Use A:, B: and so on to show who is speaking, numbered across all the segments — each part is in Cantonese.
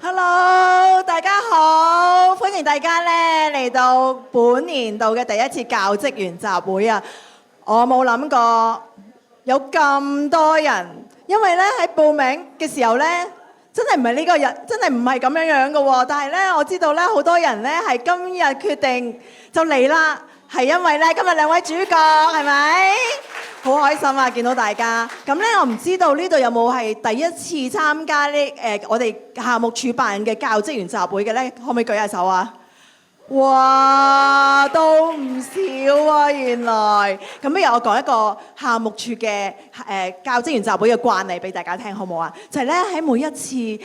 A: Hello，大家好，歡迎大家咧嚟到本年度嘅第一次教職員集會啊！我冇諗過有咁多人，因為咧喺報名嘅時候咧，真係唔係呢個日，真係唔係咁樣樣嘅喎。但係咧，我知道咧好多人咧係今日決定就嚟啦，係因為咧今日兩位主角係咪？好開心啊！見到大家咁咧，我唔知道呢度有冇係第一次參加我哋項目處辦嘅教職員集會嘅咧，可唔可以舉下手啊？哇，都唔少啊！原來咁，不如我講一個項目處嘅教職員集會嘅慣例俾大家聽，好唔好啊？就係咧喺每一次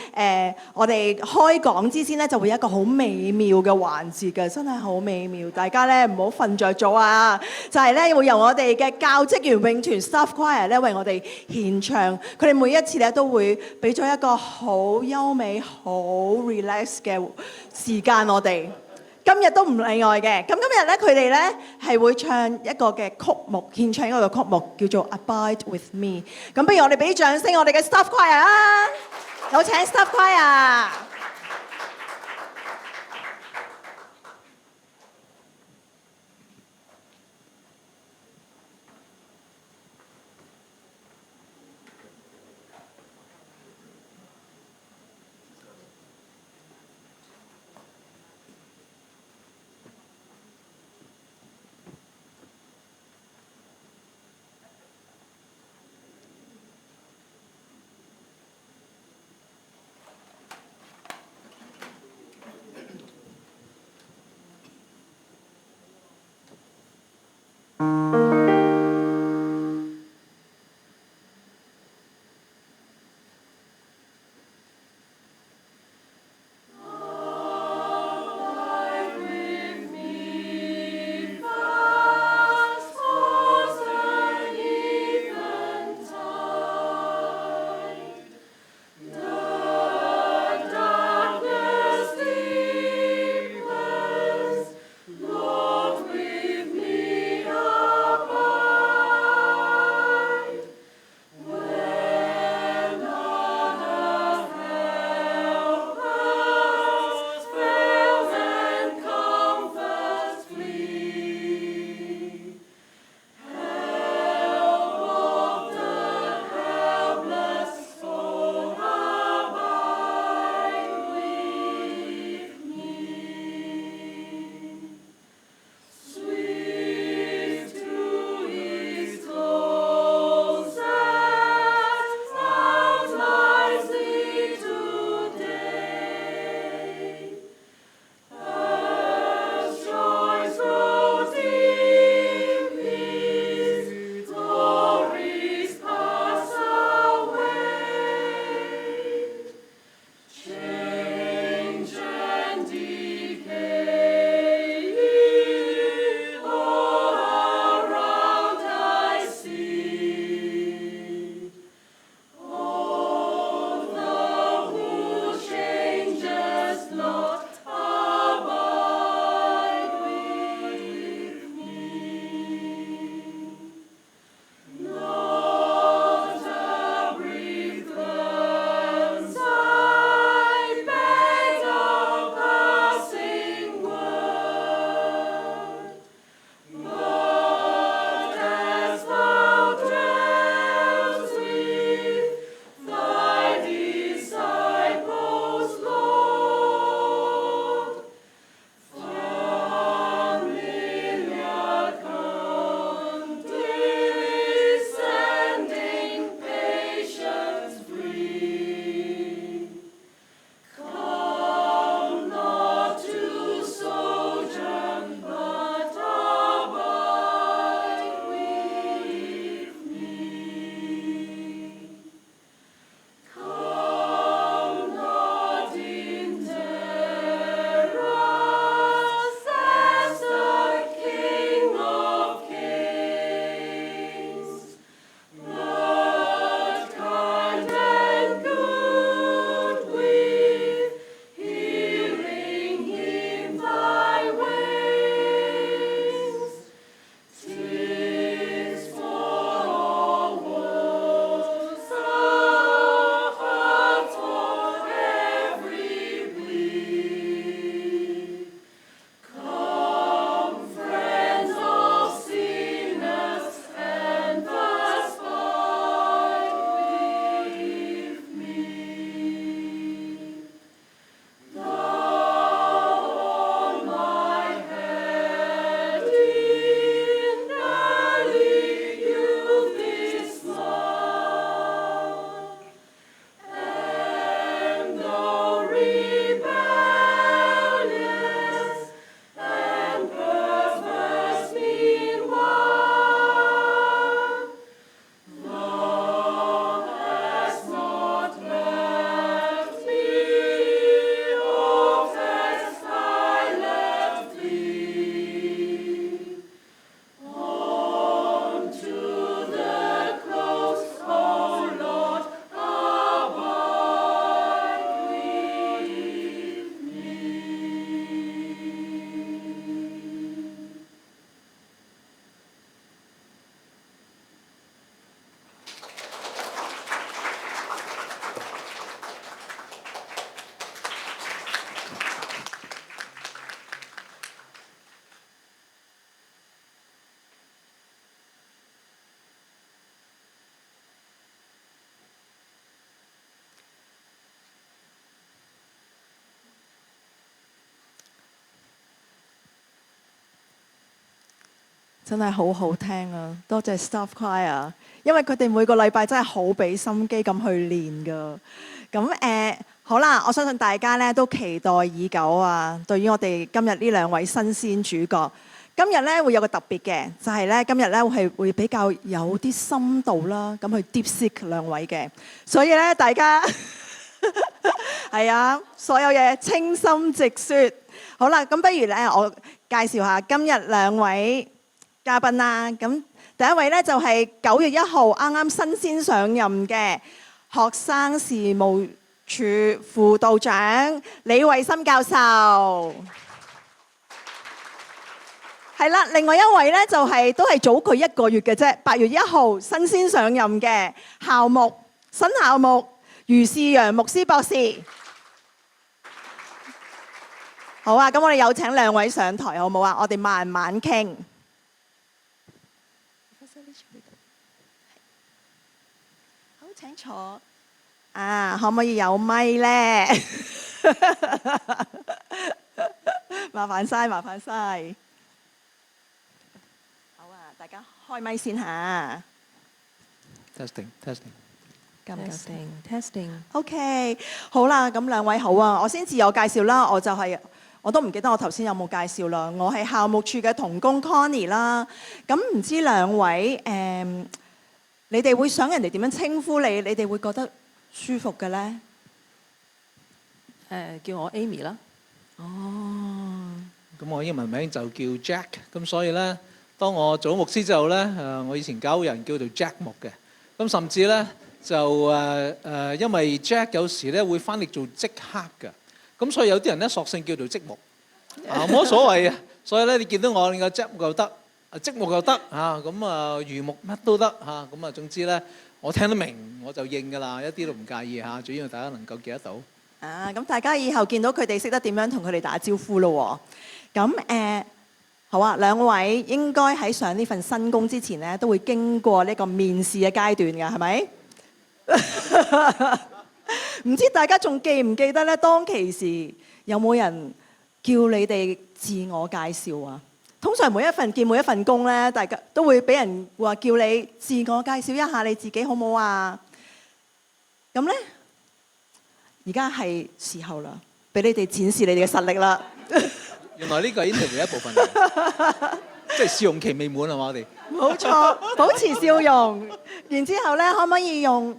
A: 我哋開講之前咧，就會有一個好美妙嘅環節嘅，真係好美妙。大家咧唔好瞓着咗啊！就係咧會由我哋嘅教職員泳團 Staff Choir 咧為我哋獻唱，佢哋每一次咧都會俾咗一個好優美、好 relax 嘅時間我哋。今日都唔例外嘅，咁今日咧佢哋咧係會唱一個嘅曲目，獻唱一個曲目叫做《Abide with Me》。咁不如我哋俾掌聲我哋嘅 Staff Choir 啊！有請 Staff Choir。真係好好聽啊！多謝 Staff Choir，因為佢哋每個禮拜真係好俾心機咁去練噶。咁好啦，我相信大家咧都期待已久啊！對於我哋今日呢兩位新鮮主角，今日咧會有個特別嘅，就係咧今日咧會比較有啲深度啦，咁去 deep seek 兩位嘅，所以咧大家係啊，所有嘢清心直説。好啦，咁不如咧我介紹下今日兩位嘉賓啦。咁第一位咧就係9月1號啱啱新鮮上任嘅學生事務處輔導長李慧心教授。係啦，另外一位咧就係都係早佢1個月嘅啫，8月1號新鮮上任嘅新校牧余士陽牧師博士。好啊，咁我哋有請兩位上台好唔好啊？我哋慢慢傾。好，請坐。啊，可唔可以有咪咧？麻煩晒，麻煩晒。好啊，大家開咪先嚇。
B: Testing。
A: OK， 好啦，咁兩位好啊，我先自我介紹啦，我都唔記得我頭先有冇介紹啦。我係校務處嘅同工 Connie 啦。咁唔知兩位你哋會想人哋點樣稱呼你？你哋會覺得舒服嘅咧？
B: 叫我 Amy 啦。
A: 哦。
C: 咁我英文名就叫 Jack。咁所以咧，當我做咗牧師之後咧，我以前教人叫做 Jack 牧嘅。咁甚至咧就因為 Jack 有時咧會翻譯做即刻嘅。咁所以有啲人咧索性叫做積木，冇乜所謂嘅。所以咧你見到我，你個積木又得，積木又得嚇，咁魚木乜都得嚇。咁啊總之咧，我聽得明我就應㗎啦，一啲都唔介意嚇。主要大家能夠記得到。
A: 咁大家以後見到佢哋識得點樣同佢哋打招呼咯喎。咁好啊，兩位應該喺上呢份新工之前咧，都會經過呢個面試嘅階段㗎，係咪？唔知大家仲記唔記得咧？當其時有冇人叫你哋自我介紹啊？通常每一份工咧，大家都會俾人話叫你自我介紹一下你自己，好唔好啊？咁咧，而家係時候啦，俾你哋展示你哋嘅實力啦。
C: 原來呢個係 interview 一部分嚟，即係試用期未滿係嘛？我哋
A: 冇錯，保持笑容。然之後咧，可唔可以用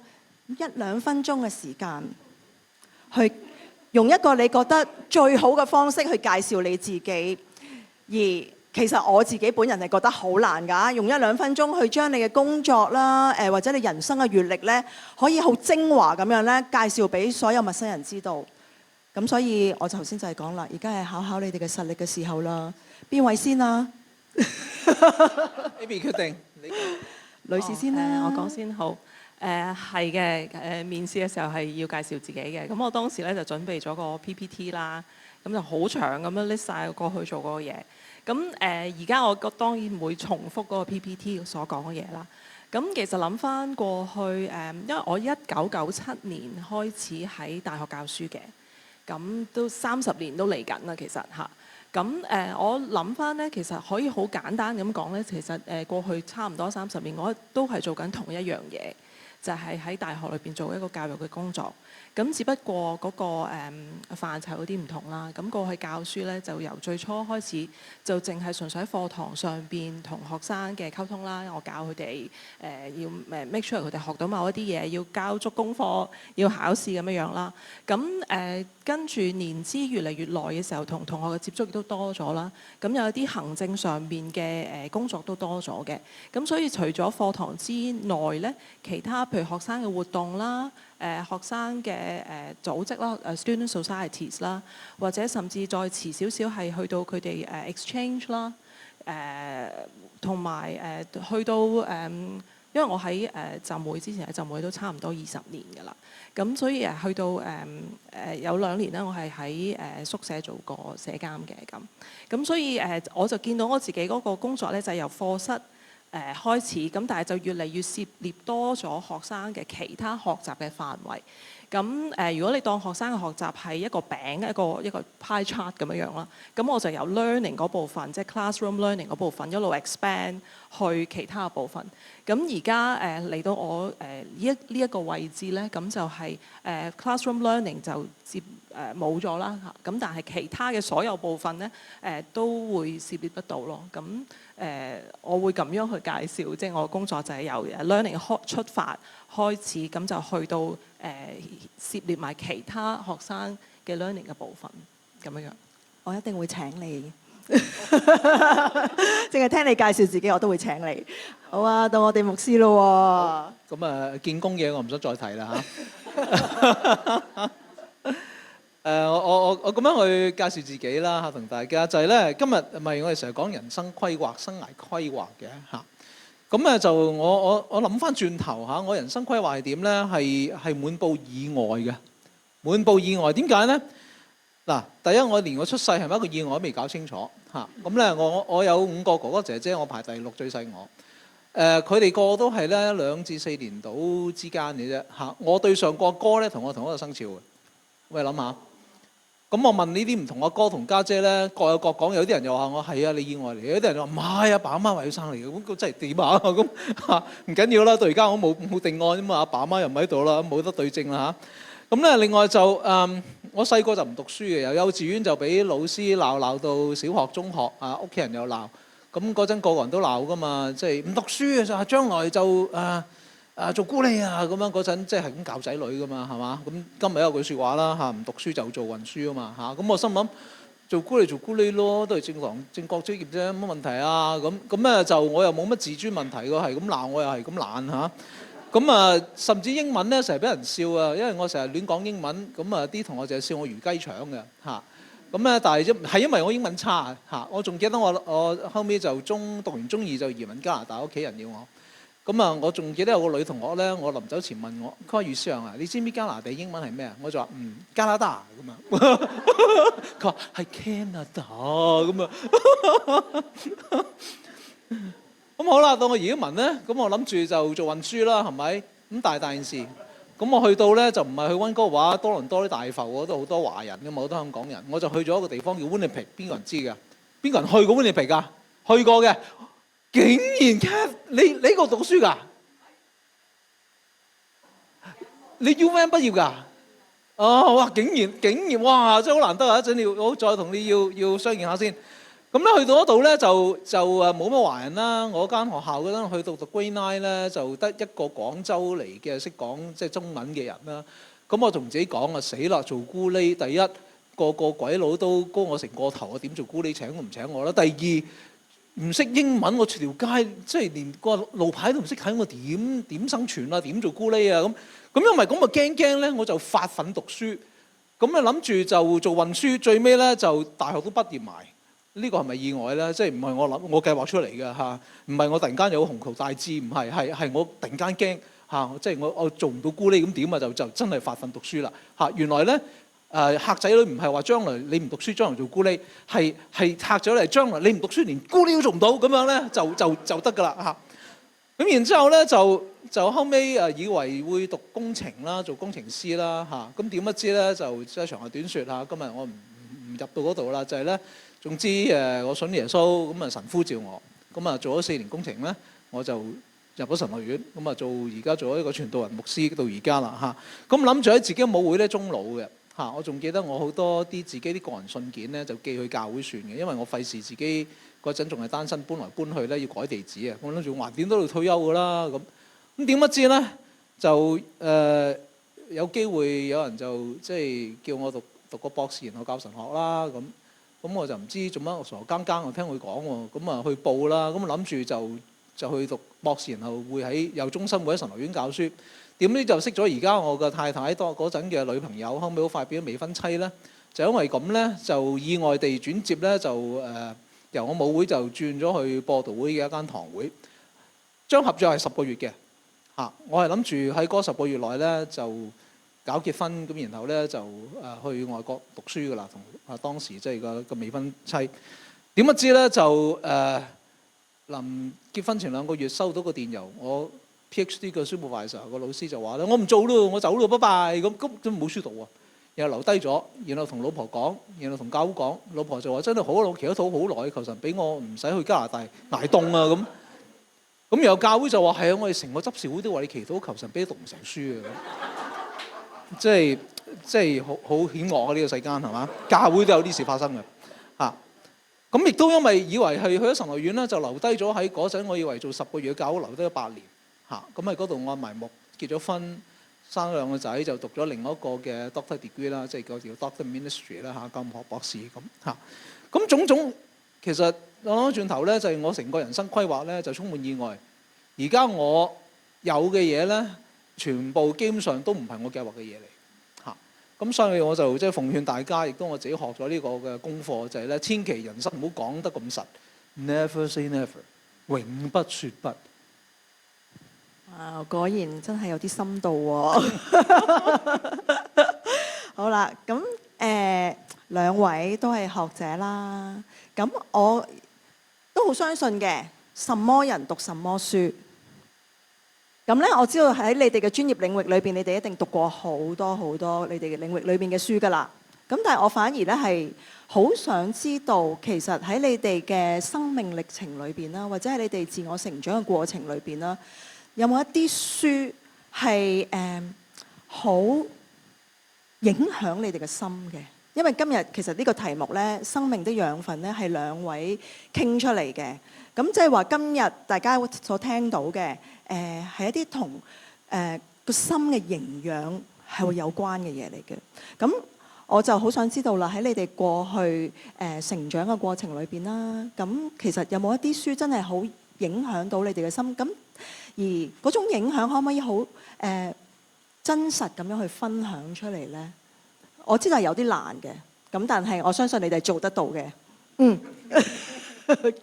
A: 1-2分鐘嘅時間，去用一個你覺得最好嘅方式去介紹你自己？而其實我自己本人係覺得好難㗎，用1-2分鐘去將你嘅工作啦，或者你人生嘅閲歷咧，可以好精華咁樣咧介紹俾所有陌生人知道。咁所以我頭先就係講啦，而家係考考你哋嘅實力嘅時候啦。邊位先啊
C: ？Amy 決定，你
A: 女士先啦。
B: 我講先好。係嘅，面試嘅時候係要介紹自己嘅。咁我當時咧就準備咗個 PPT 啦，咁就好長咁樣 list 曬過去做嗰個嘢。咁而家我當然唔會重複嗰個 PPT 所講嘅嘢啦。咁其實諗翻過去因為我1997年開始喺大學教書嘅。咁都30年都嚟緊啦，其實嚇。咁我諗翻咧，其實可以好簡單咁講咧，其實過去差唔多30年，我都係做緊同一樣嘢，就係喺大學裏邊做一個教育嘅工作。咁只不過嗰個範疇有啲唔同啦。咁過去教書咧，就由最初開始就淨係純粹喺課堂上邊同學生嘅溝通啦。我教佢哋要make sure 佢哋學到某一啲嘢，要交足功課，要考試咁樣樣啦。咁跟住年資越嚟越耐嘅時候，同同學嘅接觸亦都多咗啦。咁有一啲行政上邊嘅工作都多咗嘅。咁所以除咗課堂之內咧，其他譬如學生嘅活動啦。學生嘅組織啦，student societies 啦，或者甚至再遲少少係去到佢哋exchange 啦，同埋去到因為我喺浸會之前喺浸會都差唔多20年㗎啦，咁所以去到有2年咧，我係喺宿舍做過社監嘅咁所以我就見到我自己嗰個工作咧，就係由課室開始，咁但係就越嚟越涉獵多咗學生嘅其他學習嘅範圍。咁如果你當學生嘅學習係一個餅一個 pie chart 咁樣樣啦，咁我就由 learning 嗰部分，即係 classroom learning 嗰部分一路 expand 去其他嘅部分。咁而家嚟到我呢一個位置咧，咁就係classroom learning 就接冇咗啦嚇。咁但係其他嘅所有部分咧都會涉獵得到咯。咁我會咁樣去介紹，即係我嘅工作就係由 learning 出發開始，咁就去到涉獵埋其他學生嘅 learning 嘅部分咁樣樣。
A: 我一定會請你，淨係聽你介紹自己，我都會請你。好啊，到我哋牧師咯喎。
C: 咁啊，見工嘢我唔想再提啦嚇。我咁樣去介紹自己啦嚇，同大家就係咧，今日咪我哋成日講人生規劃、生涯規劃嘅嚇。咁咧就我諗翻轉頭嚇，我人生規劃係點咧？係滿布意外嘅，滿布意外。點解咧？嗱，第一我連我出世係咪一個意外都未搞清楚嚇。咁咧我有5個哥哥姐姐，我排第6最細我。佢哋個個都係咧2至4年到之間嘅啫嚇。我對上個哥咧同我同一個生肖嘅，喂諗下。咁我問呢啲唔同阿哥同家姐咧，各有各講。有啲人又話我係啊，你意外嚟；有啲人又話唔係，阿爸阿媽話要生你嘅。咁真係點啊？咁嚇唔緊要啦。到而家我冇定案啫嘛。阿爸阿媽又唔喺度啦，冇得對證啦嚇。咁咧另外就我細個就唔讀書嘅，由幼稚園就俾老師鬧到小學、中學啊，屋企人又鬧。咁嗰陣個個人都鬧噶嘛，即係唔讀書嘅就係將來就做咕喱啊咁樣嗰陣，即係咁教仔女噶嘛，係嘛？咁今日有句説話啦嚇，唔讀書就做運輸啊嘛嚇。咁我心諗做咕喱咯，都係正確職業啫，乜問題啊？咁咧就我又冇乜自尊問題喎，係咁鬧我又係咁懶嚇。咁啊，甚至英文咧成日俾人笑啊，因為我成日亂講英文，咁啊啲同學就係笑我魚雞腸嘅嚇。咁咧，但係因為我英文差嚇，我仲記得我後尾就讀完中2就移民加拿大，屋企人要我。咁啊，我仲記得有個女同學咧，我臨走前問我，佢話余上啊，你知唔知加拿大英文係咩啊？我就話加拿大咁啊。佢話係 Canada 咁啊。咁好啦，到我移民咧，咁我諗住就做運輸啦，係咪？咁大件事。咁我去到咧就唔係去溫哥華、多倫多啲大埠，嗰度好多華人㗎嘛，好多香港人。我就去咗一個地方叫 Winnipeg， 邊個人知㗎？邊個人去過 Winnipeg 㗎？去過嘅。竟然你呢個讀書㗎？你 UVM 畢業㗎？哦，哇！竟然哇，真係好難得啊！一陣要我再同你要相見下先。咁咧去到嗰度咧就冇乜華人啦。我間學校嗰陣去到讀 Grade 9咧，就得一個廣州嚟嘅識講即係中文嘅人啦。咁我同自己講啊，死啦！做咕喱，第一個鬼佬都高我成個頭，我點做咕喱請都唔請我啦。第二唔識英文，我出條街即係連個路牌都唔識睇，我點生存啊？點做咕喱啊？咁因為咁啊驚咧，我就發奮讀書。咁啊諗住就做運輸，最尾咧就大學都畢業埋。呢個係咪意外咧？即係唔係我計劃出嚟嘅嚇？唔係我突然間有個鴻圖大志，唔係係我突然間驚嚇，即係我做唔到咕喱咁點啊？就真係發奮讀書啦嚇！原來咧嚇仔女唔係話將來你唔讀書將來做咕喱，係嚇咗嚟將來你唔讀書連咕喱都做唔到咁樣咧就得㗎啦嚇！咁然之後咧就後尾以為會讀工程啦，做工程師啦嚇。咁點不知咧就即係長話短説嚇，今日我唔入到嗰度啦，就係咧。總之我信耶穌，咁啊神呼召我，咁啊做咗4年工程咧，我就入咗神學院，咁啊而家做咗一個傳道人牧師到而家啦嚇。咁諗住喺自己母會咧終老嘅嚇，我仲記得我好多啲自己啲個人信件咧就寄去教會算嘅，因為我費事自己嗰陣仲係單身搬來搬去咧要改地址啊，我諗住橫掂都要退休㗎啦咁點不知咧就有機會有人就即係叫我讀個博士然後教神學啦咁我就唔知做乜，我傻更更我聽佢講喎，咁啊去報啦，咁諗住就去讀博士，然後會喺又終身會喺神學院教書。點知就識咗而家我嘅太太多嗰陣嘅女朋友，後尾好快變咗未婚妻咧。就因為咁咧，就意外地轉接咧，就由我母會就轉咗去播道會嘅一間堂會。張合約係10個月嘅嚇，我係諗住喺嗰10個月內咧就搞結婚咁，然後咧就去外國讀書噶啦，同當時即係個未婚妻。點不知咧就臨結婚前2個月收到個電郵，我 PhD 嘅 supervisor 個老師就話咧：我唔做咯，我走咯，拜拜。咁都冇書讀喎，然後留低咗，然後同老婆講，然後同教會講，老婆就話真係好，我祈咗禱好耐，求神俾我唔使去加拿大捱凍啊咁。咁然後教會就話係啊，我哋成個執事會都為你祈禱，求神俾你讀唔成書啊咁。即係好險惡啊！呢個世間係嘛？教會都有啲事發生嘅嚇。咁亦都因為以為係去咗神學院啦，就留低咗喺嗰陣。我以為做10個月嘅教會，留低咗8年嚇。咁喺嗰度按埋目，結咗婚，生咗2個仔，就讀咗另一個嘅 Doctor Degree 啦，即係叫 Doctor Ministry 啦嚇，教學博士咁嚇。咁種種其實我諗轉頭咧，就係我成個人生規劃咧，就充滿意外。而家我有嘅嘢咧，全部基本上都唔係我計劃嘅嘢嚟。咁所以我就即係奉勸大家，亦都我自己學咗呢個嘅功課，就係咧，千祈人生唔好講得咁實 ，never say never，永不説不。
A: 啊，果然真係有啲深度喎。好啦，咁兩位都係學者啦，咁我都好相信嘅，什麼人讀什麼書。咁咧，我知道喺你哋嘅專業領域裏邊，你哋一定讀過好多好多你哋嘅領域裏邊嘅書㗎啦。咁但係我反而咧係好想知道，其實喺你哋嘅生命歷程裏邊啦，或者係你哋自我成長嘅過程裏邊啦，有冇一啲書係好影響你哋嘅心嘅？因為今日其實呢個題目咧，生命的養分咧係兩位傾出嚟嘅。咁即係話今日大家所聽到嘅，係一啲同個心嘅營養係會有關嘅嘢嚟嘅。咁我就好想知道啦，喺你哋過去成長嘅過程裏邊啦，咁其實有冇一啲書真係好影響到你哋嘅心？咁而嗰種影響可唔可以好真實咁樣去分享出嚟呢？我知道係有啲難嘅，咁但係我相信你哋做得到嘅。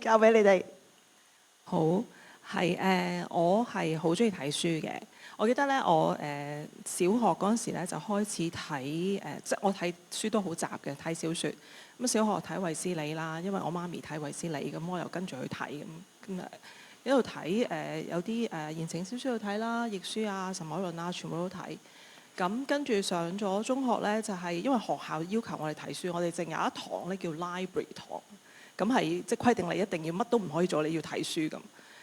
A: 交俾你哋。
B: 好，我係好中意睇書嘅。我記得咧，我小學嗰陣時咧就開始睇即係我睇書都好雜嘅，睇小説。咁小學睇衛斯理啦，因為我媽咪睇衛斯理，咁我又跟住去睇咁一路睇有啲言情小説要睇啦，譯書啊、神學論啊，全部都睇。咁跟住上咗中學咧，就係因為學校要求我哋睇書，我哋淨有一堂咧叫 library 堂。咁係即係規定你一定要乜都唔可以做，你要睇書咁。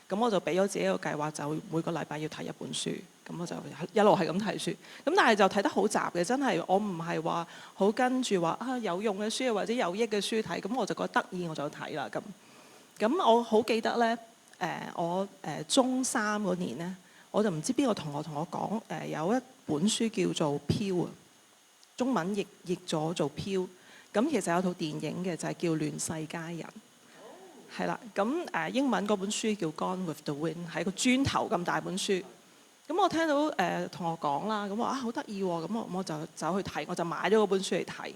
B: 咁我就俾咗自己一個計劃，就每個禮拜要睇一本書。咁我就一路係咁睇書。咁但係就睇得好雜嘅，真係我唔係話好跟住話有用嘅書或者有益嘅書睇。咁我就覺得得意我就睇啦咁。咁我好記得咧，我中3嗰年咧，我就唔知邊個同學同我講有一本書叫做《飄》啊，中文譯咗做《飄》。咁其實有套電影嘅就係叫《亂世佳人》，係啦。咁英文嗰本書叫《Gone with the Wind》，係一個磚頭咁大本書。咁我聽到同學講啦，咁話好得意喎，咁我就走去睇，我就買咗嗰本書嚟睇。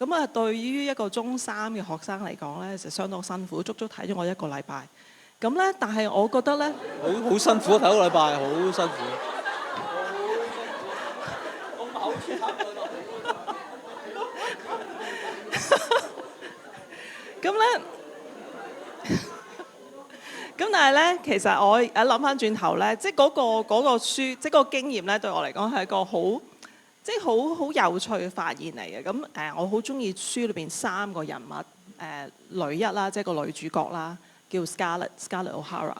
B: 咁啊，對於一個中3嘅學生嚟講咧，就相當辛苦，足足睇咗我1個禮拜。咁咧，但係我覺得咧，
C: 好辛苦，睇1個禮拜，好辛苦。
B: 咁咧，咁但係咧，其實我一諗翻轉頭咧，即係嗰個書，即係嗰個經驗咧，對我嚟講係一個即係好有趣嘅發現嚟嘅。咁我好中意書裏邊3個人物，女一啦，即係個女主角啦，叫 Scarlett O'Hara。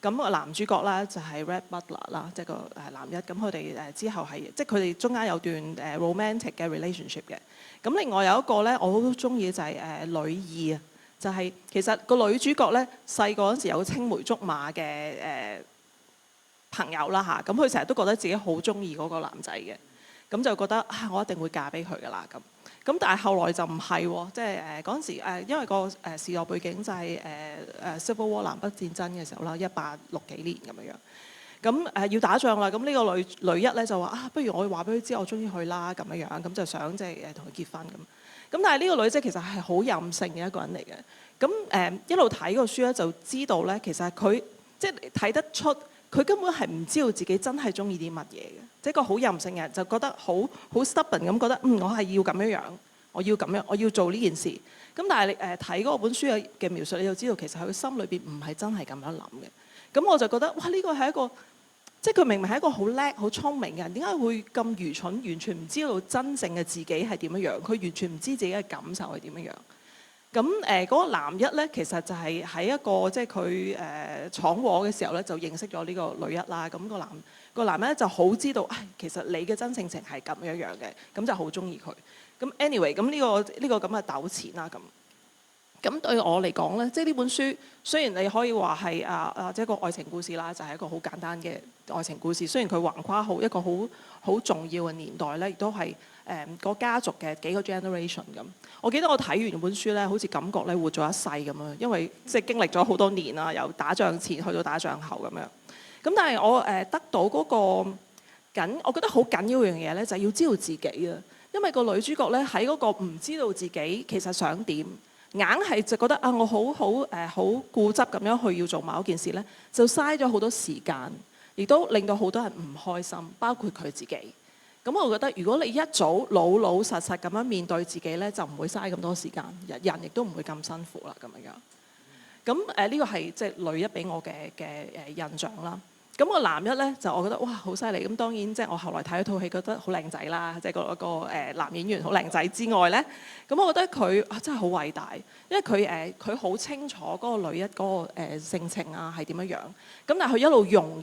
B: 咁個男主角咧就係 Red Butler 啦，即係個男一。咁佢哋之後係即係佢哋中間有段romantic 嘅 relationship 嘅。咁另外有一個咧，我好中意就係女二啊，就係其實個女主角咧細個嗰陣時有個青梅竹馬嘅朋友啦嚇，咁佢成日都覺得自己好中意嗰個男仔嘅，咁就覺得我一定會嫁俾佢噶啦咁。咁但係後來就唔係喎，即係嗰陣時因為個時代背景就係Civil War 南北戰爭嘅時候啦，1860幾年咁樣。咁要打仗啦，咁呢個女一咧就話不如我話俾佢知我中意佢啦咁樣，咁就想即係同佢結婚咁。咁但係呢個女仔其實係好任性嘅一個人嚟嘅。咁一路睇個書咧就知道咧，其實佢即係睇得出佢根本係唔知道自己真係中意啲乜嘢嘅，即係個好任性嘅人就覺得好 stubborn 咁覺得我係要咁樣，我要咁樣，我要做呢件事。咁但係你睇嗰本書嘅描述，你就知道其實佢心裏邊唔係真係咁樣諗嘅。咁我就覺得哇，呢個係一個即係佢明明係一個好叻、好聰明嘅人，點解會咁愚蠢，完全唔知道真正嘅自己係點樣樣？佢完全唔知自己嘅感受係點樣樣。咁嗰個男一咧，其實就係喺一個即係佢闖禍嘅時候咧，就認識咗呢個女一啦。咁個男一咧就好知道，其實你嘅真性情係咁樣樣嘅，咁就好中意佢。咁 anyway，咁呢個咁嘅糾纏啦，咁對我嚟講咧，即係呢本書雖然你可以話係即係一個愛情故事啦，就係一個好簡單嘅愛情故事。雖然佢橫跨一個好重要嘅年代咧，亦都係個家族嘅幾個 generation 咁。我記得我睇完本書咧，好似感覺咧活咗一世咁樣，因為即係經歷咗好多年啦，由打仗前去到打仗後咁樣。咁但係我得到嗰個我覺得好緊要一樣嘢咧，就係要知道自己啊。因為個女主角咧喺嗰個唔知道自己其實想點，硬係就覺得我好固執咁樣去要做某一件事咧，就嘥咗好多時間，亦都令到好多人唔開心，包括佢自己。咁我覺得如果你一早老實實咁樣面對自己咧，就唔會嘥咁多時間，人亦都唔會咁辛苦啦咁樣。咁呢個係即係女一俾我嘅印象啦。咁個男一咧就我覺得哇好犀利。咁當然即係我後來睇一套戲覺得好靚仔啦，即係個男演員好靚仔之外咧，咁我覺得佢真係好偉大，因為佢好清楚嗰個女一嗰個性情啊係點樣樣。咁但係佢一路容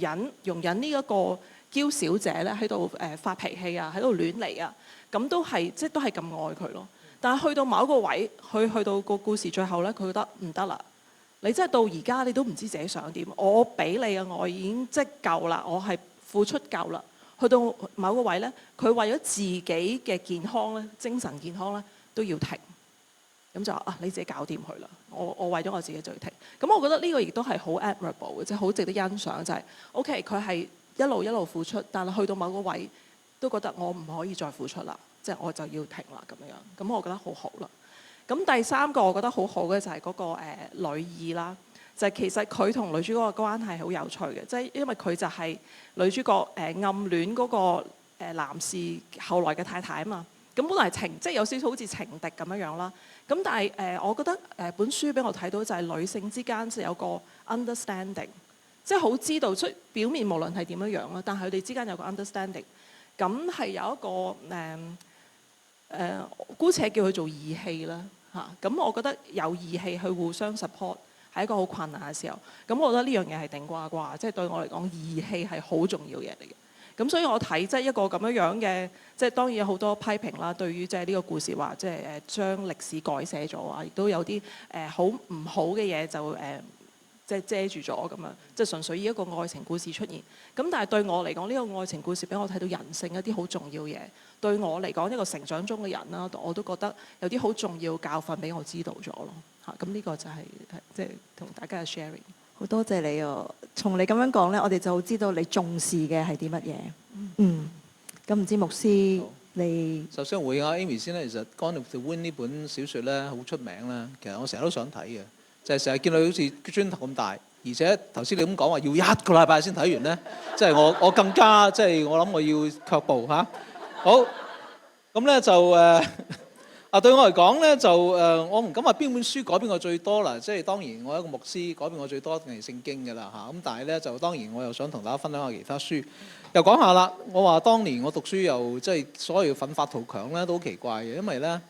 B: 忍呢一個嬌小姐咧喺度發脾氣啊，喺度亂嚟啊，咁都係即係都係咁愛佢咯。但係去到某一個位，去到個故事最後咧，佢覺得唔得啦。你真係到而家你都唔知自己想點，我俾你嘅愛已經即係夠啦，我係付出夠啦。去到某個位咧，佢為咗自己嘅健康咧，精神健康咧都要停。咁就你自己搞掂佢啦，我為咗我自己就要停。咁我覺得呢個亦都係好 admirable 嘅，即係好值得欣賞。就係 OK， 佢係一路付出，但係去到某個位都覺得我唔可以再付出啦，即係我就要停啦咁樣。咁我覺得好好啦。咁第三個我覺得好好嘅就係嗰個女二啦，就係其實佢同女主角嘅關係好有趣嘅，即係因為佢就係女主角暗戀嗰個男士後來嘅太太啊嘛。咁本來係即係有少少好似情敵咁樣樣啦。咁但係我覺得本書俾我睇到就係女性之間就有個 understanding， 即係好知道出表面無論係點樣樣啦，但係佢哋之間有個 understanding。咁係有一個姑且叫佢做義氣啦。咁我覺得有義氣去互相 support 係一個好困難嘅時候，咁我覺得呢樣嘢係頂呱呱，即係對我嚟講義氣係好重要嘅嘢嚟嘅。咁所以我睇即係一個咁樣嘅，即係當然有好多批評啦，對於即係呢個故事話即係將歷史改寫咗啊，亦都有啲好唔好嘅嘢就即係遮住咗咁樣，即係純粹以一個愛情故事出現。咁但係對我嚟講，呢個愛情故事俾我睇到人性一啲好重要嘢。對我嚟講，一個成長中嘅人啦，我都覺得有啲好重要教訓俾我知道咗咯。咁呢個就係即係同大家嘅 sharing。
A: 好多謝你啊！從你咁樣講咧，我哋就好知道你重視嘅係啲乜嘢。咁唔知牧師你
C: 首先回應下 Amy 先咧，其實《Gone with the Wind》呢本小説咧好出名啦。其實我成日都想睇嘅，就係成日見到好似磚頭咁大，而且頭先你咁講話要一個禮拜先睇完咧，即係我更加即係我諗我要卻步嚇。好，咁咧就對我嚟講咧就我唔敢話邊本書改變我最多啦，即係當然我一個牧師改變我最多一定係聖經㗎啦嚇。咁但係咧就當然我又想同大家分享下其他書，又講下啦。我話當年我讀書又即係所謂奮發圖強咧都好奇怪嘅，因為咧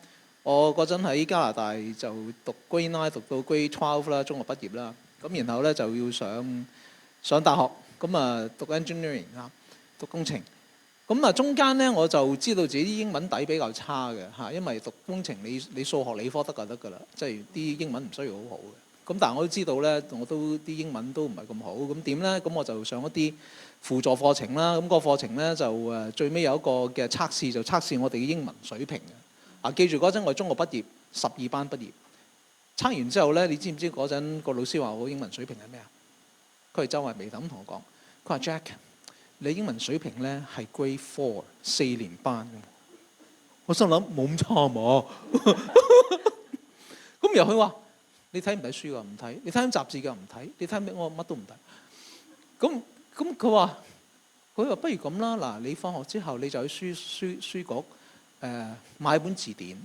C: 我嗰陣喺加拿大就讀 Grade 9讀到 Grade 12啦，中學畢業啦。咁然後咧就要上大學，咁啊讀 engineering 啊，讀工程。咁啊，中間咧我就知道自己啲英文底比較差嘅嚇，因為讀工程你數學理科得就得㗎啦，即係啲英文唔需要好好嘅。咁但係我都知道咧，我都啲英文都唔係咁好。咁點咧？咁我就上一啲輔助課程啦。咁個課程咧就最尾有一個嘅測試，就測試我哋嘅英文水平嘅。記住嗰陣我係中學畢業12班畢業，測完之後咧，你知唔知嗰陣個老師話我英文水平係咩啊？佢係皺埋眉頭咁同我講，佢話 Jack，你英文水平咧係 Grade 4 4年班嘅。我心諗冇咁差嘛。咁然後佢話：你睇唔睇書㗎？唔睇。你睇緊雜誌㗎？唔睇。你睇咩？我乜都唔睇。咁佢話不如咁啦。嗱，你放學之後你就去書局買本字典，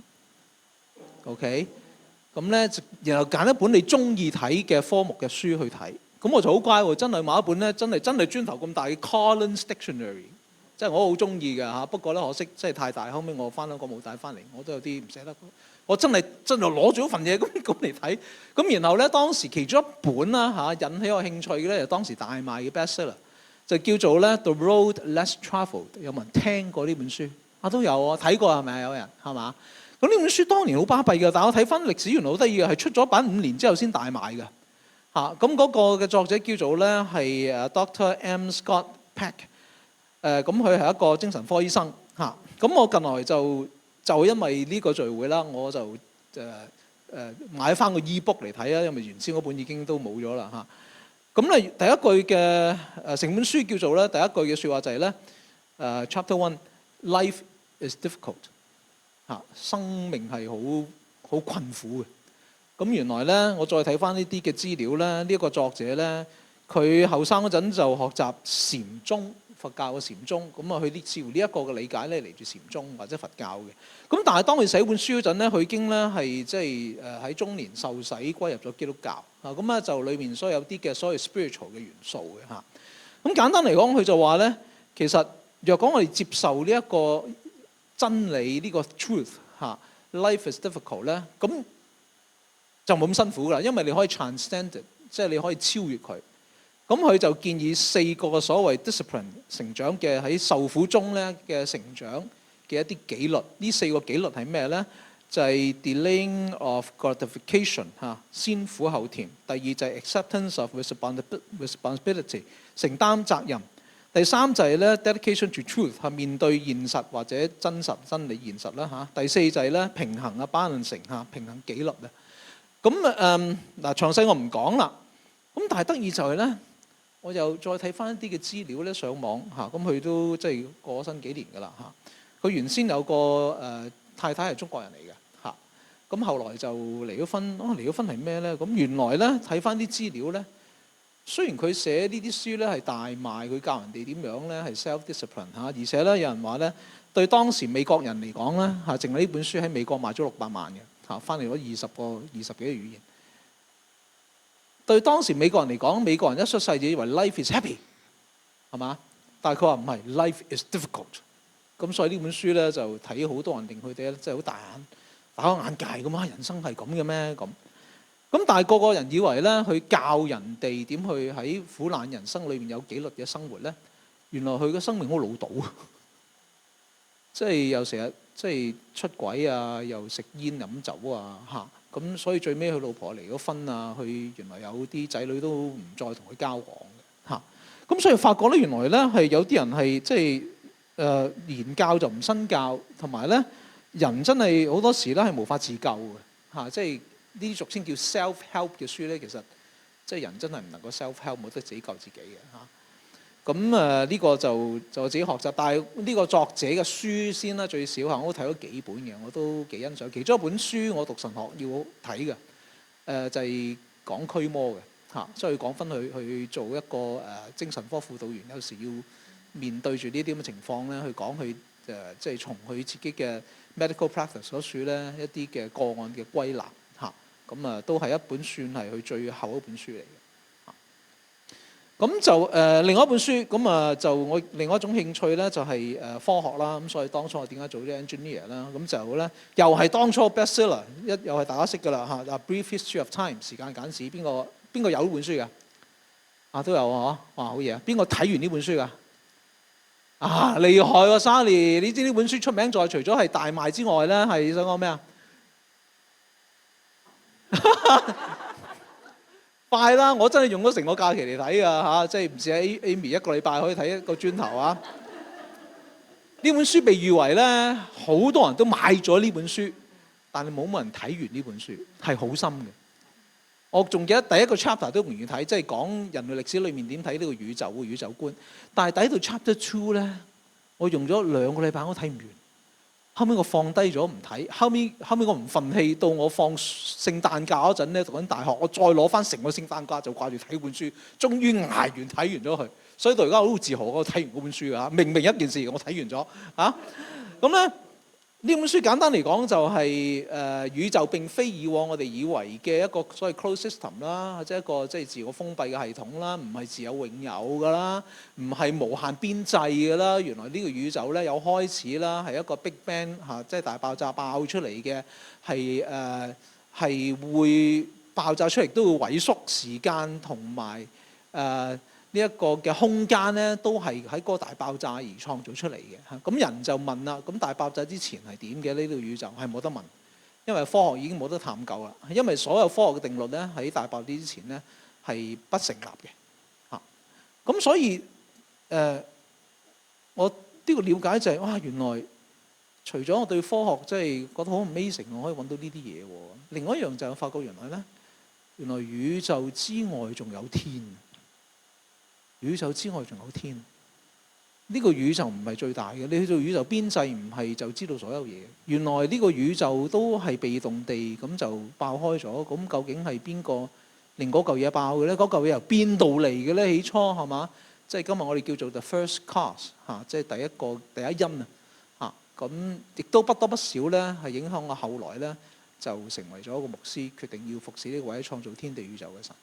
C: OK， 咁咧然後揀一本你中意睇嘅科目嘅書去睇。咁我就好乖喎，真係買一本咧，真係磚頭咁大嘅 Collins Dictionary， 即係我好中意嘅嚇。不過咧可惜真係太大，後尾我翻香港冇帶翻嚟，我都有啲唔捨得。我真係攞咗份嘢咁嚟睇。咁然後咧當時其中一本啦嚇引起我興趣嘅咧，就當時大賣嘅 bestseller 就叫做咧 The Road Less Travelled。有冇人聽過呢本書？都有啊，睇過係咪有人係嘛？咁呢本書當年好巴閉嘅，但係我睇翻歷史原來好得意嘅，係出咗版5年之後先大賣嘅。咁嗰個嘅作者叫做咧係Dr. M. Scott Peck， 咁佢係一個精神科醫生嚇。咁我近來就因為呢個聚會啦，我就買翻個 e-book 嚟睇啊，因為原先嗰本已經都冇咗啦嚇。咁咧第一句嘅成本書叫做咧第一句嘅説話就係咧Chapter 1 Life is difficult 嚇，生命係好困苦嘅。咁原來咧，我再睇翻呢啲嘅資料咧，呢一個作者咧，佢後生嗰陣就學習禪宗，佛教嘅禪宗，咁啊佢似乎呢一個嘅理解咧嚟自禪宗或者佛教嘅。咁但係當佢寫本書嗰陣咧，佢已經咧係即係喺中年受洗歸入咗基督教啊。咁啊就裏面所有啲嘅所謂 spiritual 嘅元素嘅嚇。咁簡單嚟講，佢就話咧，其實若講我哋接受呢一個真理呢個 truth 嚇 ，life is difficult 咧，咁就冇咁辛苦㗎，因為你可以 transcend it， 即係你可以超越佢。咁佢就建議4個所謂 discipline 成長嘅喺受苦中咧嘅成長嘅一啲紀律。呢4個紀律係咩咧？就係 delaying of gratification 嚇，先苦後甜。第二就係 acceptance of responsibility 承擔責任。第3就係咧 dedication to truth 係面對現實或者真實真理現實啦嚇。第4就係咧平衡啊 balancing 嚇，平衡紀律啊。咁嗱詳細我唔講啦。咁但係得意就係咧，我又再睇翻一啲嘅資料咧上網嚇，咁佢都即係過咗身幾年㗎啦嚇。佢原先有個太太係中國人嚟嘅嚇，咁後來就離咗婚。離咗婚係咩咧？咁原來咧睇翻啲資料咧，雖然佢寫呢啲書咧係大賣，佢教人哋點樣咧係 self-discipline 嚇，而且咧有人話咧對當時美國人嚟講咧嚇，淨係呢本書喺美國賣咗600萬嘅。翻嚟咗20幾個語言。對當時美國人嚟講，美國人一出世就以為 life is happy， 係嘛？但係佢話唔係 ，life is difficult。咁所以呢本書咧就睇好多人，令佢哋咧真係好打開眼界咁啊！人生係咁嘅咩咁？咁但係個個人以為咧，去教人哋點去喺苦難人生裏面有紀律嘅生活咧，原來佢嘅生命好老道，即係又成日。即係出軌啊，又食煙飲酒啊嚇，咁所以最尾佢老婆離咗婚啊，佢原來有啲仔女都唔再同佢交往嘅嚇，咁所以發覺咧原來咧係有啲人係即係言教就唔身教，同埋咧人真係好多時咧係無法自救嘅嚇，即係呢啲俗稱叫 self help 嘅書咧，其實即係人真係唔能夠 self help，冇得自己救自己嘅嚇。咁呢個就自己學習，但係呢個作者嘅書先啦，最少嚇我都睇咗幾本嘅，我都幾欣賞。其中一本書我讀神學要睇嘅，就係講驅魔嘅嚇，所以講翻去做一個精神科輔導員，有時要面對住呢啲咁嘅情況咧，去講佢即係從佢自己嘅 medical practice 所處咧一啲嘅個案嘅歸納嚇，咁都係一本算係佢最後一本書嚟嘅。咁就另外一本書，咁就我另外一種興趣咧就係科學啦。咁所以當初我點解做啲 engineer 啦？咁就咧又係當初 bestseller，又係大家識㗎啦嚇。A Brief History of Time 時間簡史，邊個有呢本書㗎？都有啊！哇好嘢啊！邊個睇完呢本書㗎？厲害喎 Sally！ 你知呢本書出名在除咗係大賣之外咧，係想講咩啊？快啦！我真係用咗成個假期嚟睇㗎嚇，即係唔似 Amy 一個禮拜可以睇一個磚頭啊！呢本書被譽為咧，好多人都買咗呢本書，但係冇乜人睇完呢本書，係好深嘅。我仲記得第一個 chapter 都唔容易睇，即係講人類歷史裏面點睇呢個宇宙嘅宇宙觀。但係第一到 chapter 2咧，我用咗2個禮拜我都睇唔完。後尾我放低咗唔睇，後尾我唔憤氣，到我放聖誕假嗰陣咧，讀緊大學，我再攞翻成個聖誕假就掛住睇本書，終於捱完睇完咗佢。所以到而家好自豪，我睇完嗰本書㗎。明明一件事我睇完咗嚇。咁咧呢本書簡單嚟講就係宇宙並非以往我哋以為嘅一個所謂 closed system 啦，或者一個即係自我封閉嘅系統啦，唔係自有永有㗎啦，唔係無限邊際㗎啦。原來呢個宇宙咧有開始啦，係一個 Big Bang 嚇，即係大爆炸爆出嚟嘅，係會爆炸出嚟都會萎縮時間同埋呢一個嘅空間咧，都係喺嗰個大爆炸而創造出嚟嘅嚇。咁人就問啦，咁大爆炸之前係點嘅？呢個宇宙係冇得問，因為科學已經冇得探究啦。因為所有科學嘅定律咧喺大爆炸之前咧係不成立嘅嚇。咁所以我呢個了解就係哇，原來除咗我對科學即係覺得好 amazing，我可以揾到呢啲嘢喎。另外一樣就係我發覺原來宇宙之外仲有天。宇宙之外仲有天，呢個宇宙唔係最大嘅。你去到宇宙邊際，唔係就知道所有嘢。原來呢個宇宙都係被動地咁就爆開咗。咁究竟係邊個令嗰嚿嘢爆嘅咧？嗰嚿嘢由邊度嚟嘅咧？起初係嘛？即係今日我哋叫做 the first cause 嚇，即係第一因啊嚇。咁亦都不多不少咧，係影響我後來咧就成為咗一個牧師，決定要服侍呢個位創造天地宇宙嘅神。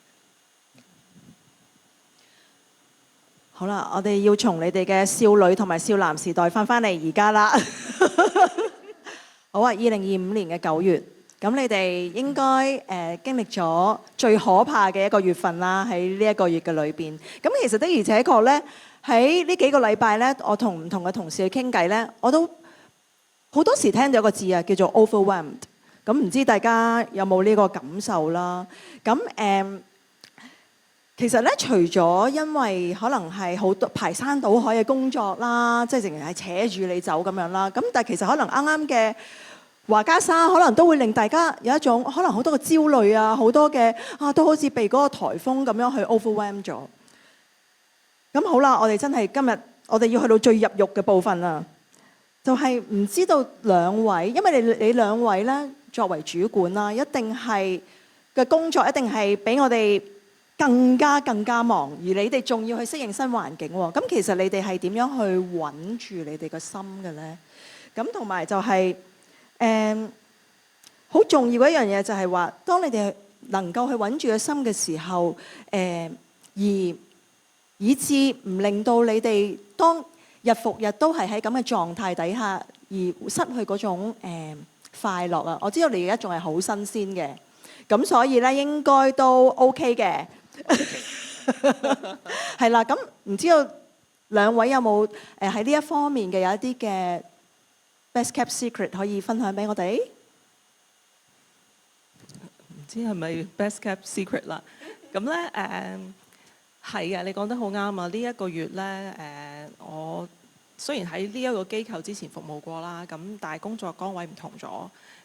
A: 好啦，我哋要從你哋嘅少女同埋少男時代翻嚟而家啦。好啊，2025年嘅9月，咁你哋應該經歷咗最可怕嘅一個月份啦，喺呢一個月嘅裏邊。咁其實的而且確咧，喺呢幾個禮拜咧，我同唔同嘅同事去傾偈咧，我都好多時聽到一個字啊，叫做 overwhelmed。咁唔知大家有冇呢個感受啦？咁其實咧，除咗因為可能係好多排山倒海嘅工作啦，即係淨係扯住你走咁樣啦。咁但係其實可能啱啱嘅華加沙，可能都會令大家有一種可能好多嘅焦慮啊，好多嘅都好似被嗰個颱風咁樣去 overwhelm 咗。咁好啦，我哋真係今日我哋要去到最入肉嘅部分啦，就係唔知道兩位，因為你兩位咧作為主管啦，一定係嘅工作一定係比我哋更加忙，而你哋仲要去適應新環境喎。咁其實你哋係點樣去穩住你哋個心嘅咧？咁同埋就係好重要嘅一樣嘢，就係話，當你哋能夠去穩住個心嘅時候，而以致唔令到你哋當日復日都係喺咁嘅狀態底下，而失去嗰種快樂啊！我知道你而家仲係好新鮮嘅，咁所以咧應該都 OK 嘅。係啦，咁唔知道兩位有冇喺呢一方面嘅有一啲嘅 best kept secret 可以分享俾我哋？
B: 唔知係咪 best kept secret 啦？咁咧係嘅，你講得好啱啊！呢一個月咧我雖然喺呢一個機構之前服務過啦，咁但係工作崗位唔同咗。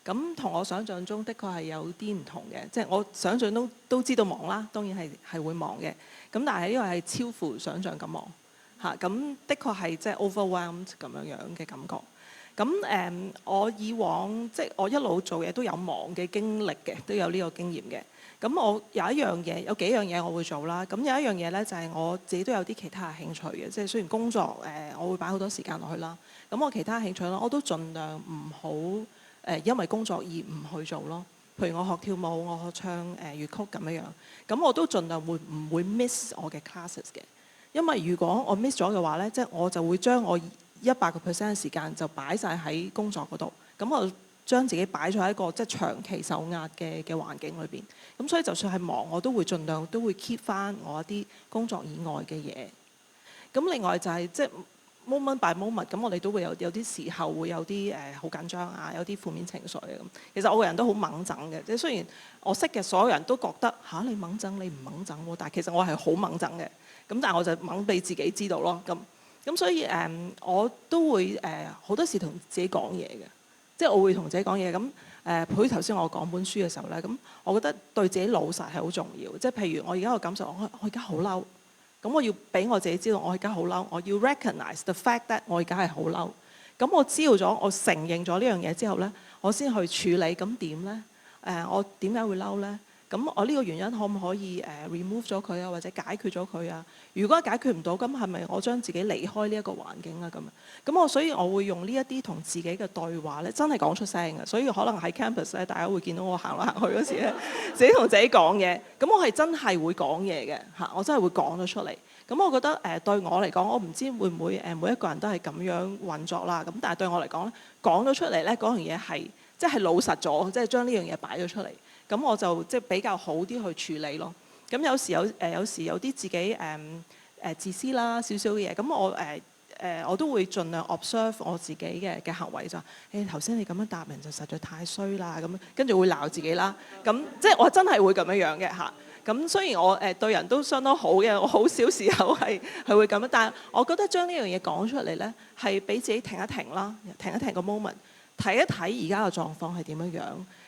B: 咁同我想象中的確係有啲唔同嘅，即係我想象都知道忙啦，當然係會忙嘅。咁但係呢個係超乎想象咁忙嚇，咁的確係即係 overwhelmed 咁樣嘅感覺。咁我以往即係我一路做嘢都有忙嘅經歷嘅，都有呢個經驗嘅。咁我有幾樣嘢我會做啦。咁有一樣嘢咧就係我自己都有啲其他嘅興趣嘅，即係雖然工作我會擺好多時間落去啦。咁我其他興趣咧我都盡量唔好因為工作而唔去做咯。譬如我學跳舞，我學唱粵曲咁樣。咁我都盡量唔會 miss 我嘅 classes 嘅。因為如果我 miss 咗嘅話咧，即係我就會將我100% 嘅時間就擺晒喺工作嗰度。咁我將自己擺咗喺一個即係長期受壓嘅環境裏邊。咁所以就算係忙，我都會盡量都會 keep 翻我一啲工作以外嘅嘢。咁另外就係即係moment by moment，咁我哋都會有啲時候會有啲好緊張啊，有啲負面情緒啊咁。其實我個人都好掹憎嘅，即係雖然我識嘅所有人都覺得你掹憎你唔掹憎喎，但係其實我係好掹憎嘅。咁但係我就掹俾自己知道咯。咁所以我都會好多時同自己講嘢嘅，即係我會同自己講嘢。咁譬如頭先我講本書嘅時候咧，咁我覺得對自己老實係好重要。即係譬如我而家個感受，我而家好嬲。咁我要俾我自己知道，我而家好嬲。我要 recognize the fact that 我而家係好嬲。咁我知道咗，我承認咗呢樣嘢之後咧，我先去處理。咁點咧？我點解會嬲咧？咁我呢個原因可唔可以remove 咗佢啊，或者解決咗佢啊？如果解決唔到，咁係咪我將自己離開呢一個環境啊？咁所以我會用呢一啲同自己嘅對話咧，真係講出聲嘅。所以可能喺 campus 咧，大家會見到我行來行去嗰時咧，自己同自己講嘢。咁我係真係會講嘢嘅嚇，我真係會講咗出嚟。咁我覺得對我嚟講，我唔知會唔會每一個人都係咁樣運作啦。咁但係對我嚟講咧，講咗出嚟咧，嗰樣嘢係即係老實咗，即係將呢樣嘢擺咗出嚟。咁我就即係比較好啲去處理咯。咁有時有啲自己自私啦少少嘅嘢，咁我都會盡量 observe 我自己嘅行為就話，頭先你咁樣答人就實在太衰啦，咁跟住會鬧自己啦。咁即係我真係會咁樣嘅嚇。咁雖然我對人都相當好嘅，我好少時候係會咁樣，但係我覺得將呢樣嘢講出嚟咧，係俾自己停一停啦，停一停個 moment， 睇一睇而家嘅狀況係點樣。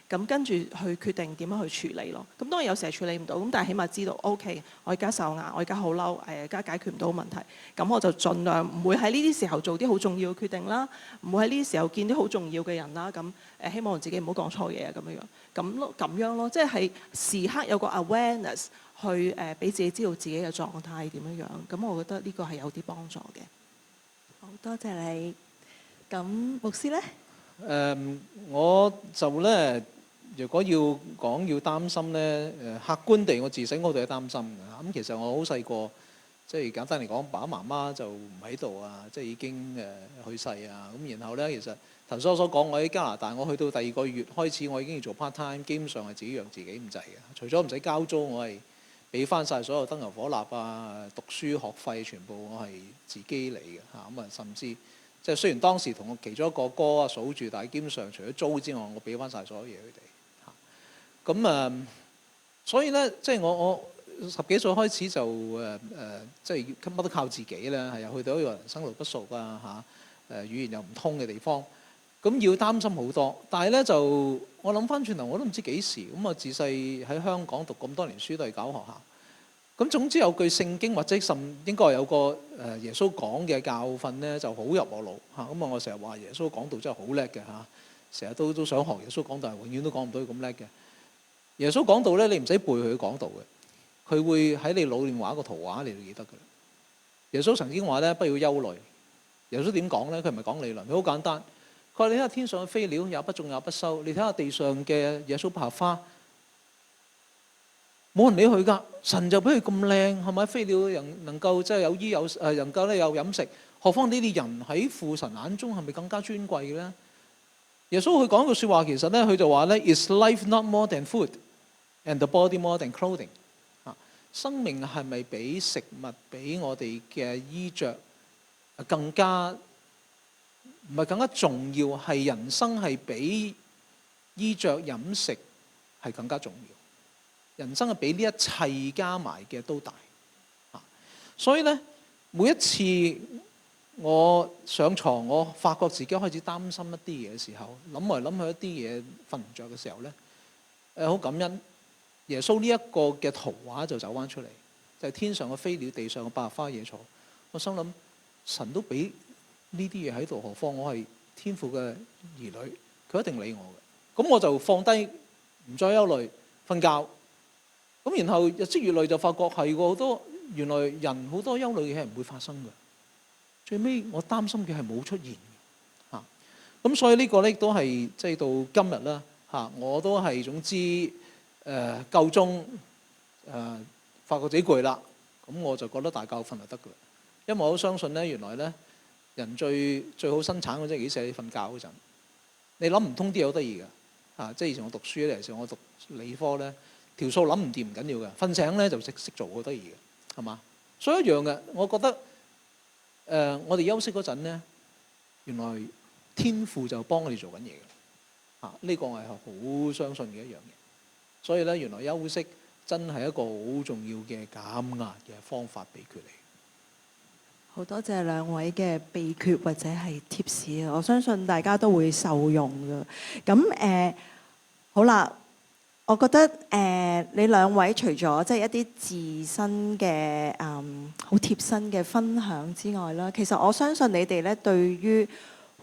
B: 咁跟住去決定點樣去處理咯。咁當然有時係處理唔到，咁但係起碼知道 OK， 我而家受壓，我而家好嬲，而家解決唔到問題。咁我就盡量唔會喺呢啲時候做啲好重要嘅決定啦，唔會喺呢啲時候見啲好重要嘅人啦。咁希望自己唔好講錯嘢啊，咁樣咯，即係時刻有個 awareness 去俾自己知道自己嘅狀態點樣。咁我覺得呢個係有啲幫助嘅。
A: 好多謝你。咁牧師咧？
C: 我就咧。如果要講要擔心咧，客觀地我自省我哋係擔心嘅。咁其實我好細個，即係簡單嚟講，爸爸媽媽就唔喺度啊，即係已經去世啊。咁然後咧，其實頭先我所講，我喺加拿大，我去到第2個月開始，我已經要做 part time，基本上係自己養自己咁滯嘅。除咗唔使交租，我係俾翻晒所有燈油火蠟啊、讀書學費，全部我係自己嚟嘅嚇。咁啊，甚至即係雖然當時同我其中一個哥啊數住，但係基本上除咗租之外，我俾翻晒所有嘢佢哋。咁所以咧，即係我10幾歲開始就即係乜都靠自己啦，係去到一個人生路不熟啊嚇，語言又唔通嘅地方，咁要擔心好多。但係咧就我諗翻轉頭，我都唔知幾時咁啊！自細喺香港讀咁多年書，都係搞學校。咁總之有句聖經或者應該有個耶穌講嘅教訓咧，就好入我腦嚇。咁啊，我成日話耶穌講道真係好叻嘅嚇，成日都想學耶穌講道，但係永遠都講唔到佢咁叻嘅。耶穌講道咧，你唔使背佢講道嘅，佢會喺你腦裏畫個圖畫，你就記得㗎。耶穌曾經話咧，不要憂慮。耶穌點講咧？佢唔係講理論，佢好簡單。佢話你睇下天上嘅飛鳥，也不種也不收；你睇下地上嘅野草百合花，冇人理佢㗎。神就俾佢咁靚，係咪？飛鳥能夠即係有衣有能夠咧有飲食，何況呢啲人喺父神眼中係咪更加尊貴嘅咧？耶穌佢講句説話，其實咧佢就話咧 ，Is life not more than food，and the body more than clothing？ 生命係咪比食物、比我哋嘅衣着更加唔係更加重要？係人生係比衣着飲食係更加重要。人生係比呢一切加埋嘅都大。所以咧，每一次我上床，我發覺自己開始擔心一啲嘢嘅時候，諗嚟諗去一啲嘢瞓唔着嘅時候咧，好感恩耶穌呢一個嘅圖畫就走翻出嚟，就係天上嘅飛鳥、地上嘅百合花野草。我心諗神都俾呢啲嘢喺度，何況我係天父嘅兒女，佢一定理我嘅。咁我就放低，唔再憂慮，瞓覺。咁然後日積月累就發覺係好多原來人好多憂慮嘅嘢係唔會發生嘅。最尾我擔心嘅係冇出現嘅嚇。咁所以呢個咧都係即係到今日啦嚇，我都係總之夠鐘發覺自己攰啦，咁我就覺得大覺瞓就得㗎啦。因為我都相信咧，原來咧人最好生產嗰陣係幾時？你瞓覺嗰陣，你諗唔通啲嘢好得意㗎嚇。即係以前我讀書咧，尤其是我讀理科咧，條數諗唔掂唔緊要嘅，瞓醒咧就識做，好得意嘅係嘛？所以一樣嘅，我覺得我哋休息嗰陣咧，原來天父就幫我哋做緊嘢嘅嚇。呢個我係好相信嘅一樣嘢。所以咧，原來休息真係一個好重要嘅減壓嘅方法秘訣嚟。
A: 好多謝兩位嘅秘訣或者係 tips 啊！我相信大家都會受用㗎。咁好啦，我覺得你兩位除咗即係一啲自身嘅好貼身嘅分享之外啦，其實我相信你哋咧對於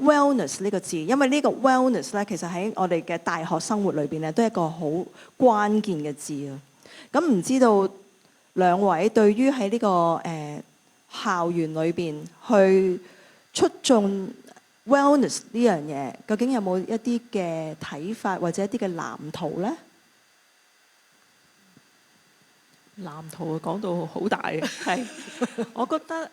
A: wellness 呢個字，因為呢個 wellness 咧，其實喺我哋嘅大學生活裏邊咧，都係一個好關鍵嘅字啊。咁唔知道兩位對於喺呢個校園裏邊去促進 wellness 呢樣嘢，究竟有冇一啲嘅睇法或者一啲嘅藍圖呢？
B: 藍圖講到好大嘅，係我覺得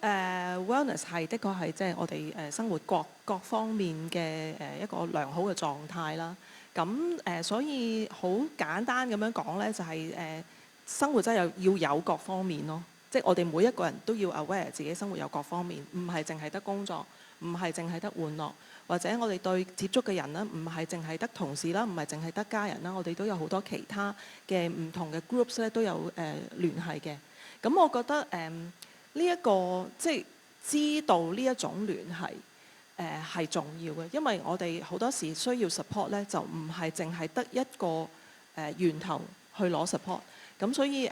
B: wellness 係的確係即係我哋生活各方面嘅一個良好嘅狀態啦。咁所以好簡單咁樣講咧，就係生活真係要有各方面咯。即係我哋每一個人都要 aware 自己生活有各方面，唔係淨係得工作，唔係淨係得玩樂，或者我哋對接觸嘅人啦，唔係淨係得同事啦，唔係淨係得家人啦，我哋都有好多其他嘅唔同嘅 groups 咧，都有聯繫嘅。咁我覺得呢一個即係知道呢一種聯繫係重要嘅，因為我哋好多時需要 support 咧，就唔係淨係得一個源頭去攞 support。咁所以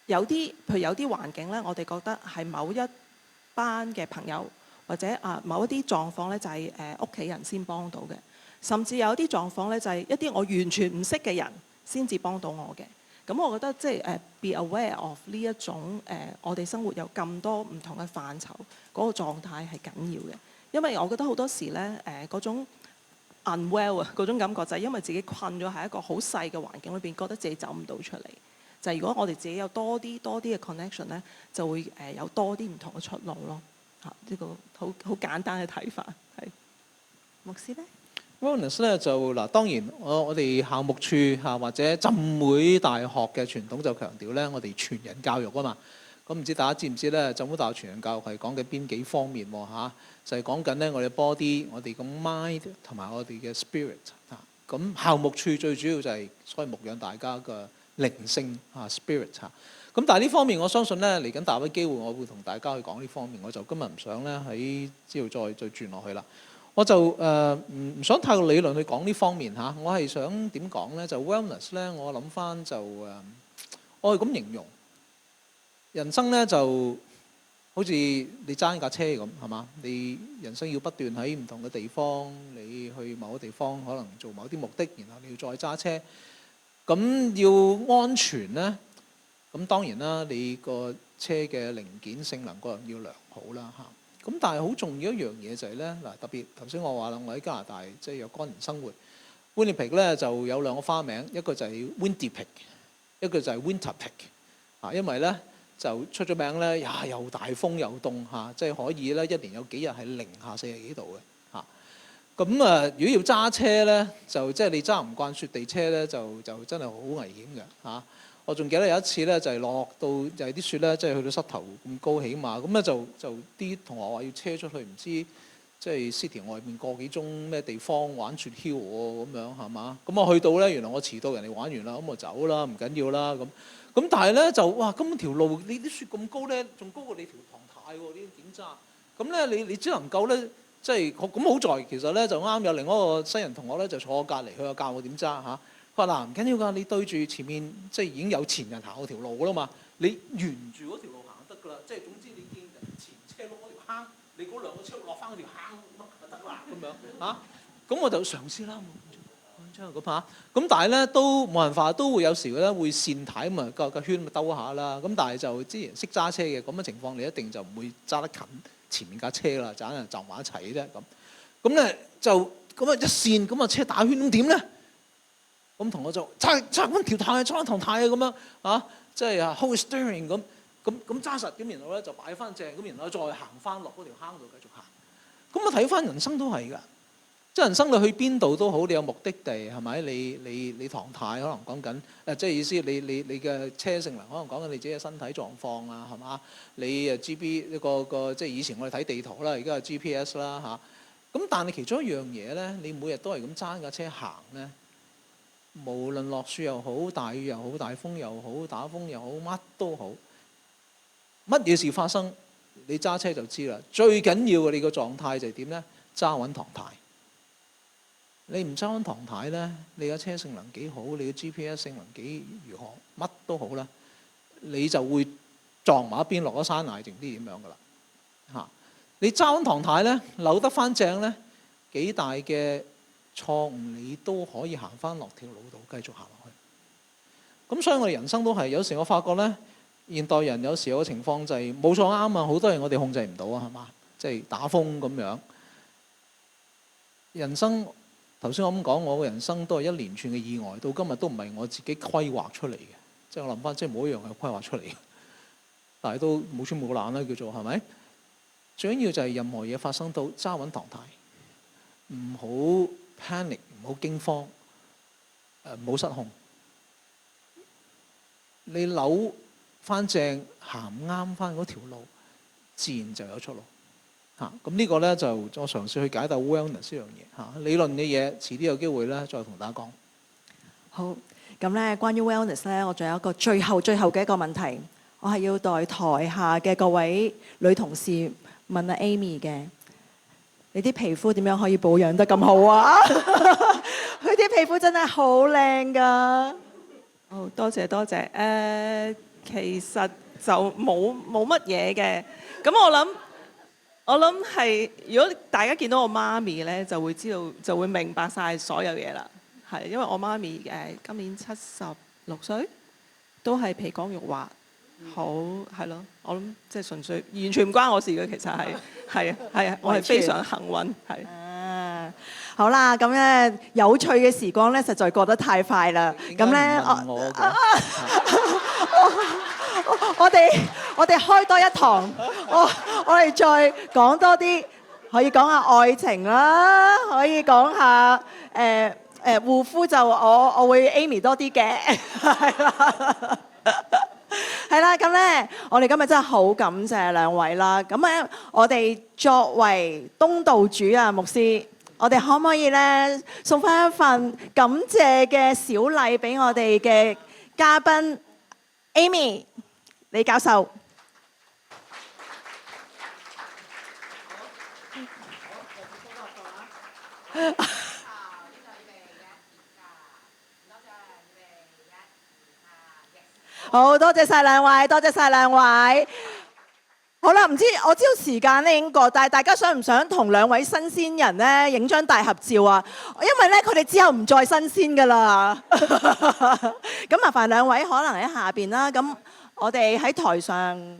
B: 有啲譬如有啲環境咧，我哋覺得係某一班嘅朋友或者某一啲狀況咧，就係屋企人先幫到嘅，甚至有啲狀況咧，就係一啲我完全唔識嘅人先至幫到我嘅。咁我覺得即係be aware of 呢一種我哋生活有咁多唔同嘅範疇，嗰個狀態係緊要嘅。因為我覺得好多時咧嗰種 unwell 啊嗰種感覺就係因為自己困咗喺一個好細嘅環境裏邊，覺得自己走唔到出嚟。就係如果我哋自己有多啲嘅 connection 咧，就會有多啲唔同嘅出路咯。嚇，呢個好簡單嘅睇法係。
A: 牧師咧
C: wellness 咧就嗱，當然我哋校牧處或者浸會大學嘅傳統就強調咧，我哋全人教育啊嘛。咁唔知大家知唔知咧？浸會大學全人教育係講緊邊幾方面喎？就係講緊咧我哋 body、我哋嘅 mind 同埋我哋嘅 spirit 嚇。咁校牧處最主要就係所謂牧養大家嘅靈性spirit 嚇。咁但係呢方面我相信咧嚟緊大把機會，我會同大家去講呢方面。我就今日唔想咧喺之後再轉落去啦。我就唔想太過理論去講呢方面嚇。我係想點講咧？就 wellness 咧，我諗翻就我係咁形容。人生咧就好似你揸架車咁，係嘛？你人生要不斷喺唔同嘅地方，你去某個地方可能做某啲目的，然後你要再揸車。咁要安全咧，咁當然啦，你個車嘅零件性能個人要良好啦嚇。咁但係好重要一樣嘢就係咧嗱，特別頭先我話啦，我喺加拿大即係有干年生活。Winnipeg 咧就有兩個花名，一個就係 Windy-Pig， 一個就係 Winter-Pig。因為咧就出咗名咧，又大風又凍嚇，即係可以咧一年有幾日係-40幾度嘅嚇。咁如果要揸車咧，就即係你揸唔慣雪地車咧，就真係好危險嘅嚇。我仲記得有一次咧，就係落到就係啲雪咧，即係去到膝頭咁高起碼，咁咧就啲同學話要車出去，唔知即係 city 外面個幾鐘咩地方玩雪橇喎咁樣係嘛？咁我去到咧，原來我遲到，人哋玩完啦，咁我走啦，唔緊要啦咁。咁但係咧就哇，根本條路你啲雪咁高咧，仲高過你條唐太喎，呢啲點揸？咁咧你只能夠咧即係咁好在其實咧就啱有另外一個新人同學咧就坐我隔離，佢又教我點揸嚇。佢話嗱，唔緊要㗎，你對住前面即係已經有前人行嗰條路㗎啦嘛，你沿住嗰條路行就得㗎啦。即係總之你見人前車碌嗰條坑，你嗰兩個車落翻嗰條坑乜就得啦咁樣嚇。咁我就嘗試啦。咁但係咧都冇辦法，都會有時咧會跣軚咁啊，個圈咪兜下啦。咁但係就之前識揸車嘅咁嘅情況，你一定就唔會揸得近前面架車啦，就可能就埋一齊嘅啫咁。咁咧就咁啊一跣咁啊車打圈咁點咧？咁同我就揸緊條軚，揸緊堂軚啊咁樣啊，即係hold steering咁揸實咁，然後咧就擺翻正咁，然後再行翻落嗰條坑度繼續行。咁我睇翻人生都係㗎。即係人生你去邊度都好，你有目的地係咪？你唐太可能講緊即係意思你嘅車性能可能講緊你自己嘅身體狀況啊，係嘛？你GB 個即係以前我哋睇地圖啦，而家係 GPS 啦嚇。咁但係其中一樣嘢咧，你每日都係咁揸架車行咧，無論落雪又好，大雨又好，大風又好，打風又好，乜都好，乜嘢事發生，你揸車就知啦。最緊要嘅你個狀態就係點咧？揸穩唐太。你唔揸緊唐太咧，你嘅車性能幾好，你嘅 GPS 性能幾如何，乜都好啦，你就會撞埋一邊落咗山崖，定啲點樣噶啦嚇。你揸穩唐太咧，扭得翻正咧，幾大嘅錯誤你都可以行翻落條路度，繼續行落去。咁所以我哋人生都係，有時我發覺咧，現代人有時有個情況就係冇錯啱啊，好多嘢我哋控制唔到啊，係嘛？即係打風咁樣。人生頭先我咁講，我嘅人生都係一連串嘅意外，到今日都唔係我自己規劃出嚟嘅。即係我諗翻，即係冇一樣係規劃出嚟嘅，但係都冇穿冇爛啦，叫做係咪？最緊要就係任何嘢發生到揸穩唐太，唔好 panic， 唔好驚慌，唔好失控。你扭翻正，行啱翻嗰條路，自然就有出路。咁呢個咧就我嘗試去解答 wellness 呢樣嘢。理論嘅嘢，遲啲有機會咧再同大家講。
A: 好，咁咧關於 wellness 咧，我仲有一個最後嘅一個問題，我係要代台下嘅各位女同事問阿 Amy 嘅，你啲皮膚點樣可以保養得咁好啊？佢啲皮膚真係好靚㗎。
B: 好，多謝多謝。其實就冇乜嘢嘅。咁我諗係，如果大家見到我媽咪咧，就會知道，就會明白晒所有嘢啦。係因為我媽咪今年76歲，都係皮光肉滑，好係咯。我諗即係純粹完全唔關我事嘅，其實係啊，我係非常幸運係。
A: 好啦，咁咧有趣嘅時光咧，實在過得太快啦。咁咧我哋開多一堂，我哋再講多啲，可以講下愛情啦，可以講下護膚就我會 Amy 多啲嘅，係啦，係啦，咁咧我哋今日真係好感謝兩位啦。咁咧我哋作為東道主啊，牧師，我哋可唔可以咧送翻一份感謝嘅小禮俾我哋嘅嘉賓 Amy 李教授？好多謝晒兩位，多謝晒兩位。好啦，我知道時間咧已經過，但係大家想唔想同兩位新鮮人咧影張大合照啊？因為咧佢哋之後唔再新鮮噶啦。咁麻煩兩位可能喺下邊啦。咁我哋喺台上。